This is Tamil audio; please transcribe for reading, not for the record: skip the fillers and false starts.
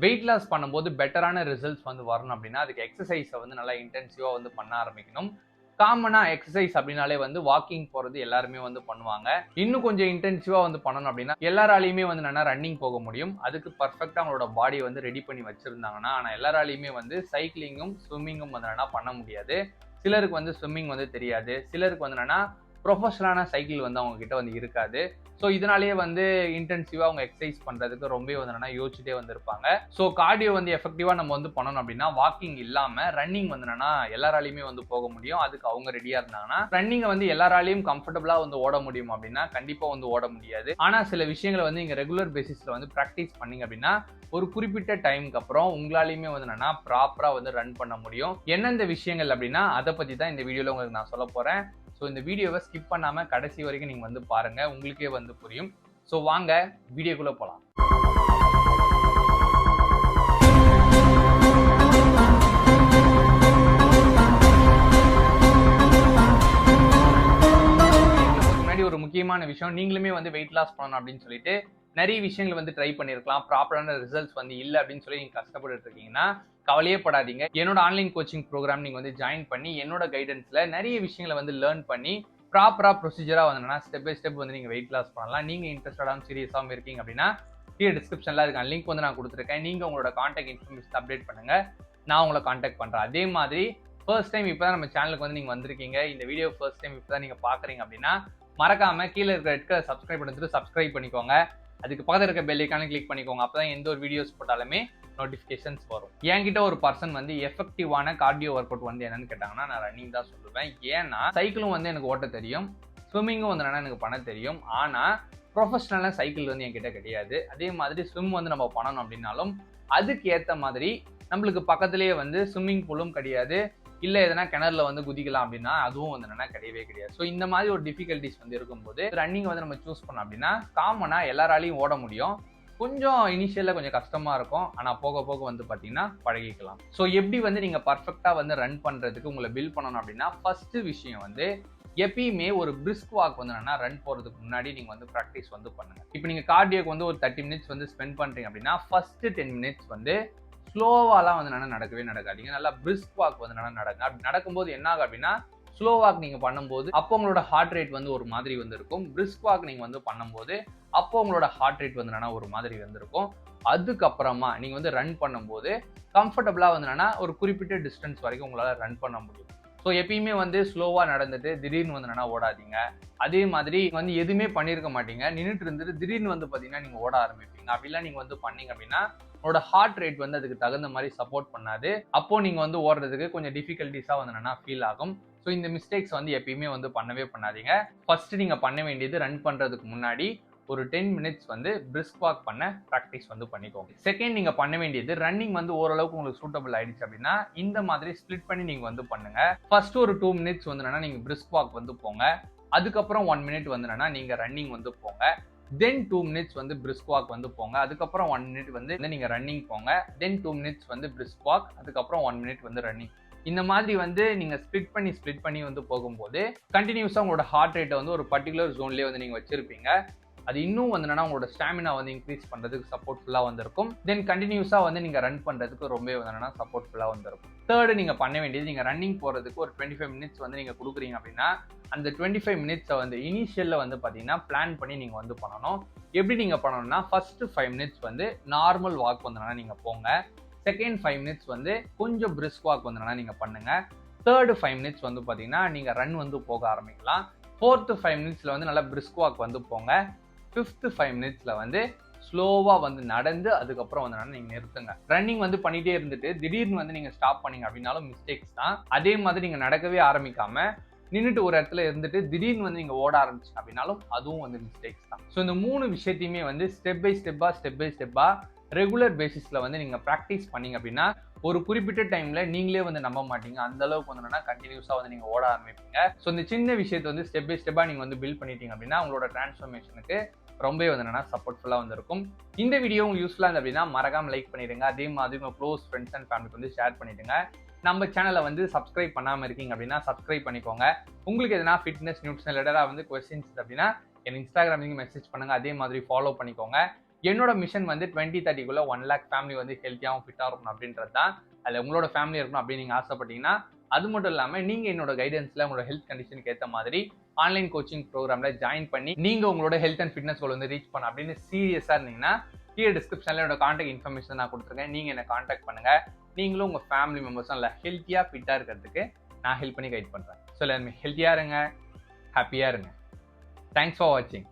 வெயிட் லாஸ் பண்ணும்போது பெட்டரான ரிசல்ட்ஸ் வந்து வரணும் அப்படின்னா அதுக்கு எக்ஸசைஸை வந்து நல்லா இன்டென்சிவாக வந்து பண்ண ஆரம்பிக்கணும். காமனா எக்ஸசைஸ் அப்படின்னாலே வந்து வாக்கிங் போறது எல்லாருமே வந்து பண்ணுவாங்க. இன்னும் கொஞ்சம் இன்டென்சிவா வந்து பண்ணணும் அப்படின்னா எல்லாராலையுமே வந்து நல்லா ரன்னிங் போக முடியும். அதுக்கு பர்ஃபெக்டா அவங்களோட பாடியை வந்து ரெடி பண்ணி வச்சிருந்தாங்கன்னா, ஆனா எல்லாராலையுமே வந்து சைக்கிளிங்கும் ஸ்விம்மிங்கும் வந்து என்னன்னா பண்ண முடியாது. சிலருக்கு வந்து ஸ்விம்மிங் வந்து தெரியாது, சிலருக்கு வந்து என்னன்னா ப்ரொஃபஷனலான சைக்கிள் வந்து அவங்க கிட்ட வந்து இருக்காது. ஸோ இதனாலேயே வந்து இன்டென்சிவா அவங்க எக்ஸசைஸ் பண்றதுக்கு ரொம்ப வந்து என்னன்னா யோசிச்சுட்டே வந்து இருப்பாங்க. ஸோ கார்டியோ வந்து எஃபெக்டிவா நம்ம வந்து பண்ணணும் அப்படின்னா வாக்கிங் இல்லாம ரன்னிங் வந்து என்னன்னா எல்லாராலையுமே வந்து போக முடியும். அதுக்கு அவங்க ரெடியா இருந்தாங்கன்னா ரன்னிங்கை வந்து எல்லாராலையும் கம்ஃபர்டபுளா வந்து ஓட முடியும் அப்படின்னா கண்டிப்பா வந்து ஓட முடியாது. ஆனா சில விஷயங்களை வந்து நீங்க ரெகுலர் பேசிஸ்ல வந்து ப்ராக்டிஸ் பண்ணீங்க அப்படின்னா ஒரு குறிப்பிட்ட டைமுக்கு அப்புறம் உங்களாலையுமே வந்து என்னன்னா ப்ராப்பரா வந்து ரன் பண்ண முடியும். எந்தெந்த விஷயங்கள் அப்படின்னா அதை பத்தி தான் இந்த வீடியோல உங்களுக்கு நான் சொல்ல போறேன். ஸோ இந்த வீடியோவை ஸ்கிப் பண்ணாம கடைசி வரைக்கும் நீங்க வந்து பாருங்க, உங்களுக்கே வந்து புரியும். ஸோ வாங்க வீடியோக்குள்ள போலாம். முன்னாடி ஒரு முக்கியமான விஷயம், நீங்களுமே வந்து வெயிட் லாஸ் பண்ணணும் அப்படின்னு சொல்லிட்டு நிறைய விஷயங்கள் வந்து ட்ரை பண்ணிருக்கலாம், ப்ராப்பரான ரிசல்ட்ஸ் வந்து இல்லை அப்படின்னு சொல்லி நீங்க கஷ்டப்பட்டு இருக்கீங்கன்னா கவலையே படாதீங்க. என்னோட ஆன்லைன் கோச்சிங் ப்ரோக்ராம் நீங்க வந்து ஜாயின் பண்ணி என்னோட கைடன்ஸ்ல நிறைய விஷயங்களை வந்து லேர்ன் பண்ணி ப்ராப்பரா ப்ரொசீஜரா வந்து ஸ்டெப் பை ஸ்டெப் வந்து நீங்க வெயிட் லாஸ் பண்ணலாம். நீங்க இன்ட்ரெஸ்டடாகவும் சீரியஸாகவும் இருக்கீங்க அப்படின்னா கீழே டிஸ்கிரிப்ஷன்ல இருக்க லிங்க் வந்து நான் கொடுத்துருக்கேன். நீங்க உங்களோட கான்டாக்ட் இன்ஃபர்மேஷன் அப்டேட் பண்ணுங்க, நான் உங்களை கான்டாக்ட் பண்றேன். அதே மாதிரி ஃபர்ஸ்ட் டைம் இப்பதான் நம்ம சேனலுக்கு வந்து நீங்க வந்திருக்கீங்க, இந்த வீடியோ ஃபர்ஸ்ட் டைம் இப்பதான் நீங்க பாக்குறீங்க அப்படின்னா மறக்காம கீழே இருக்கிற ரெட் கலர் சப்ஸ்கிரைப் பண்ணிட்டு சப்ஸ்கிரைப் பண்ணிக்கோங்க. அதுக்கு பக்கத்துல இருக்க பெல் ஐகானை கிளிக் பண்ணிக்கோங்க. அப்பதான் எந்த ஒரு வீடியோஸ் போட்டாலுமே நோட்டிஃபிகேஷன்ஸ் வரும். என்கிட்ட ஒரு பர்சன் வந்து எஃபெக்டிவான கார்டியோ ஒர்க் அவுட் வந்து என்னன்னு கேட்டாங்கன்னா நான் ரன்னிங் தான் சொல்லுவேன். ஏன்னா சைக்கிளும் வந்து எனக்கு ஓட்ட தெரியும், ஸ்விம்மிங்கும் வந்து எனக்கு பண்ண தெரியும். ஆனா ப்ரொஃபஷனலான சைக்கிள் வந்து என்கிட்ட கிடையாது. அதே மாதிரி ஸ்விம் வந்து நம்ம பண்ணணும் அப்படின்னாலும் அதுக்கு ஏற்ற மாதிரி நம்மளுக்கு பக்கத்துலேயே வந்து ஸ்விம்மிங் பூலும் கிடையாது, இல்லை எதனா கிணறுல வந்து குதிக்கலாம் அப்படின்னா அதுவும் வந்து என்னன்னா கிடையவே கிடையாது. ஸோ இந்த மாதிரி ஒரு டிஃபிகல்ட்டிஸ் வந்து இருக்கும்போது ரன்னிங் வந்து நம்ம சூஸ் பண்ணோம் அப்படின்னா காமனா எல்லாராலையும் ஓட முடியும். கொஞ்சம் இனிஷியலில் கொஞ்சம் கஷ்டமா இருக்கும், ஆனால் போக போக வந்து பார்த்தீங்கன்னா பழகிக்கலாம். ஸோ எப்படி வந்து நீங்கள் பர்ஃபெக்டாக வந்து ரன் பண்ணுறதுக்கு உங்களை பில்ட் பண்ணணும் அப்படின்னா ஃபர்ஸ்ட் விஷயம் வந்து எப்பயுமே ஒரு பிரிஸ்க் வாக் வந்து என்னன்னா ரன் போகிறதுக்கு முன்னாடி நீங்கள் வந்து ப்ராக்டிஸ் வந்து பண்ணுங்க. இப்போ நீங்கள் கார்டியோக்கு வந்து ஒரு 30 மினிட்ஸ் வந்து ஸ்பெண்ட் பண்ணுறீங்க அப்படின்னா ஃபர்ஸ்ட் 10 மினிட்ஸ் வந்து ஸ்லோவாலாம் வந்து என்னன்னா நடக்கவே நடக்காதீங்க. நல்லா பிரிஸ்க் வாக் வந்து என்னன்னா நடங்க. அப்படி நடக்கும்போது என்ன ஆகும் அப்படின்னா ஸ்லோ வாக் நீங்க பண்ணும்போது அப்போ உங்களோட ஹார்ட் ரேட் வந்து ஒரு மாதிரி வந்து இருக்கும். பிரிஸ்க் வாக் நீங்க வந்து பண்ணும்போது அப்போ உங்களோட ஹார்ட் ரேட் வந்து என்னன்னா ஒரு மாதிரி வந்து இருக்கும். அதுக்கப்புறமா நீங்க வந்து ரன் பண்ணும்போது கம்ஃபர்டபுளா வந்து என்னன்னா ஒரு குறிப்பிட்ட டிஸ்டன்ஸ் வரைக்கும் உங்களால ரன் பண்ண முடியும். ஸோ எப்பயுமே வந்து ஸ்லோவா நடந்துட்டு திடீர்னு வந்து என்னன்னா ஓடாதீங்க. அதே மாதிரி வந்து எதுவுமே பண்ணியிருக்க மாட்டீங்க, நின்றுட்டு இருந்துட்டு திடீர்னு வந்து பார்த்தீங்கன்னா நீங்க ஓட ஆரம்பிப்பீங்க. அப்படிலாம் நீங்க வந்து பண்ணீங்க அப்படின்னா உங்களோட ஹார்ட் ரேட் வந்து அதுக்கு தகுந்த மாதிரி சப்போர்ட் பண்ணாது. அப்போ நீங்க வந்து ஓடுறதுக்கு கொஞ்சம் டிஃபிகல்ட்டிஸா வந்து என்னன்னா ஃபீல் ஆகும். ஸோ இந்த மிஸ்டேக்ஸ் வந்து எப்பயுமே வந்து பண்ணவே பண்ணாதீங்க. ஃபர்ஸ்ட் நீங்க பண்ண வேண்டியது ரன் பண்றதுக்கு முன்னாடி ஒரு 10 மினிட்ஸ் வந்து பிரிஸ்க் வாக் பண்ண ப்ராக்டிஸ் வந்து பண்ணிக்கோங்க. செகண்ட் நீங்க பண்ண வேண்டியது ரன்னிங் வந்து ஓரளவுக்கு உங்களுக்கு சூட்டபிள் ஆயிடுச்சு அப்படின்னா இந்த மாதிரி ஸ்பிளிட் பண்ணி நீங்க வந்து பண்ணுங்க. ஃபர்ஸ்ட் ஒரு 2 மினிட்ஸ் வந்து என்னன்னா நீங்க பிரிஸ்க் வாக் வந்து போங்க. அதுக்கப்புறம் 1 மினிட் வந்து என்னன்னா நீங்க ரன்னிங் வந்து போங்க. தென் 2 மினிட்ஸ் வந்து பிரிஸ்க் வாக் வந்து போங்க. அதுக்கப்புறம் 1 மினிட் வந்து நீங்க ரன்னிங் போங்க. தென் 2 மினிட்ஸ் வந்து பிரிஸ்க் வாக், அதுக்கப்புறம் 1 மினிட் வந்து ரன்னிங். இந்த மாதிரி வந்து நீங்க ஸ்பிளிட் பண்ணி வந்து போகும்போது கண்டினியூஸா உங்களோட ஹார்ட் ரேட்டை வந்து ஒரு பர்டிகுலர் ஜோன்லேயே வந்து நீங்க வச்சிருப்பீங்க. அது இன்னும் வந்து என்னன்னா உங்களோட ஸ்டாமினா வந்து இன்க்ரீஸ் பண்றதுக்கு சப்போர்ட்ஃபுல்லா வந்திருக்கும். தென் கண்டினியூஸா வந்து நீங்க ரன் பண்றதுக்கு ரொம்ப என்னன்னா சப்போர்ட்ஃபுல்லா வந்திருக்கும். தேர்டு நீங்க பண்ண வேண்டியது நீங்க ரன்னிங் போறதுக்கு ஒரு 25 மினிட்ஸ் வந்து நீங்க கொடுக்குறீங்க அப்படின்னா அந்த 25 மினிட்ஸை வந்து இனிஷியல்ல வந்து பாத்தீங்கன்னா பிளான் பண்ணி நீங்க வந்து பண்ணணும். எப்படி நீங்க பண்ணணும்னா ஃபர்ஸ்ட் 5 மினிட்ஸ் வந்து நார்மல் வாக் வந்து நீங்க போங்க. செகண்ட் 5 மினிட்ஸ் வந்து கொஞ்சம் பிரிஸ்க் வாக் வந்து நீங்க பண்ணுங்க. தேர்டு 5 மினிட்ஸ் வந்து பாத்தீங்கன்னா நீங்க ரன் வந்து போக ஆரம்பிக்கலாம். ஃபோர்த் 5 மினிட்ஸ்ல வந்து நல்லா பிரிஸ்க் வாக் வந்து போங்க. ஃபிஃப்த் 5 மினிட்ஸ்ல வந்து ஸ்லோவா வந்து நடந்து அதுக்கப்புறம் வந்து நீங்க நிறுத்துங்க. ரன்னிங் வந்து பண்ணிட்டே இருந்துட்டு திடீர்னு வந்து நீங்க ஸ்டாப் பண்ணீங்க அப்படின்னாலும் மிஸ்டேக்ஸ் தான். அதே மாதிரி நீங்க நடக்கவே ஆரம்பிக்காம நின்றுட்டு ஒரு இடத்துல இருந்துட்டு திடீர்னு வந்து நீங்க ஓட ஆரம்பிச்சு அப்படின்னாலும் அதுவும் வந்து மிஸ்டேக்ஸ் தான். ஸோ இந்த 3 விஷயத்தையுமே வந்து ஸ்டெப் பை ஸ்டெப்பா ரெகுலர் பேசிஸ்ல வந்து நீங்க ப்ராக்டிஸ் பண்ணீங்க அப்படின்னா ஒரு குறிப்பிட்ட டைம்ல நீங்களே வந்து நம்ப மாட்டீங்க, அந்த அளவுக்கு வந்து கண்டினியூஸா வந்து நீங்க ஓட ஆரம்பிப்பீங்க. ஸோ இந்த சின்ன விஷயத்தை வந்து ஸ்டெப் பை ஸ்டெப்பா நீங்க வந்து பில்ட் பண்ணிட்டீங்க அப்படின்னா உங்களோட டிரான்ஸ்ஃபர்மேஷனுக்கு ரொம்ப வந்து சப்போர்ட்ஃபுல்லா வந்து இருக்கும். இந்த வீடியோ உங்களுக்கு யூஸ்ஃபுல்லா இருந்து அப்படின்னா மறக்காம லைக் பண்ணிடுங்க. அதே மாதிரி உங்க க்ளோஸ் ஃப்ரெண்ட்ஸ் அண்ட் ஃபேமிலிக்கு வந்து ஷேர் பண்ணிடுங்க. நம்ம சேனலை வந்து சப்ஸ்கிரைப் பண்ணாம இருக்கீங்க அப்படின்னா சப்ஸ்கிரைப் பண்ணிக்கோங்க. உங்களுக்கு எதனா ஃபிட்னஸ் நியூட்ரிஷன் ரிலேட்டடா வந்து கொஸ்டின்ஸ் அப்படின்னா எனக்கு இன்ஸ்டாகிராம் மெசேஜ் பண்ணுங்க. அதே மாதிரி ஃபாலோ பண்ணிக்கோங்க. என்னோட மிஷன் வந்து 2030க்குள்ள 1 lakh ஃபேமிலி வந்து ஹெல்த்தியாகவும் ஃபிட்டாக இருக்கணும் அப்படின்றது தான். அதில் உங்களோட ஃபேமிலி இருக்கணும் அப்படின்னு நீங்கள் ஆசைப்பட்டீங்கன்னா, அது மட்டும் இல்லாமல் நீங்கள் என்னோட கைடன்ஸில் உங்களோட ஹெல்த் கண்டிஷனுக்கு ஏற்ற மாதிரி ஆன்லைன் கோச்சிங் ப்ரோக்ராமில் ஜாயின் பண்ணி நீங்கள் உங்களோட ஹெல்த் அண்ட் ஃபிட்னஸ் கோல் வந்து ரீச் பண்ண அப்படின்னு சீரியஸாக இருந்தீங்கன்னா, கீழே டிஸ்கிரிப்ஷனில் என்னோட கான்டாக்ட் இன்ஃபர்மேஷன் நான் கொடுத்துருக்கேன். நீங்கள் என்னை கான்டாக்ட் பண்ணுங்கள். நீங்களும் உங்கள் ஃபேமிலி மெம்பர்ஸும் இல்லை ஹெல்த்தியாக ஃபிட்டாக இருக்கிறதுக்கு நான் ஹெல்ப் பண்ணி கைட் பண்ணுறேன். ஸோ எல்லாருமே ஹெல்த்தியாக இருங்க, ஹாப்பியாக இருங்க. தேங்க்ஸ் ஃபார் வாட்சிங்.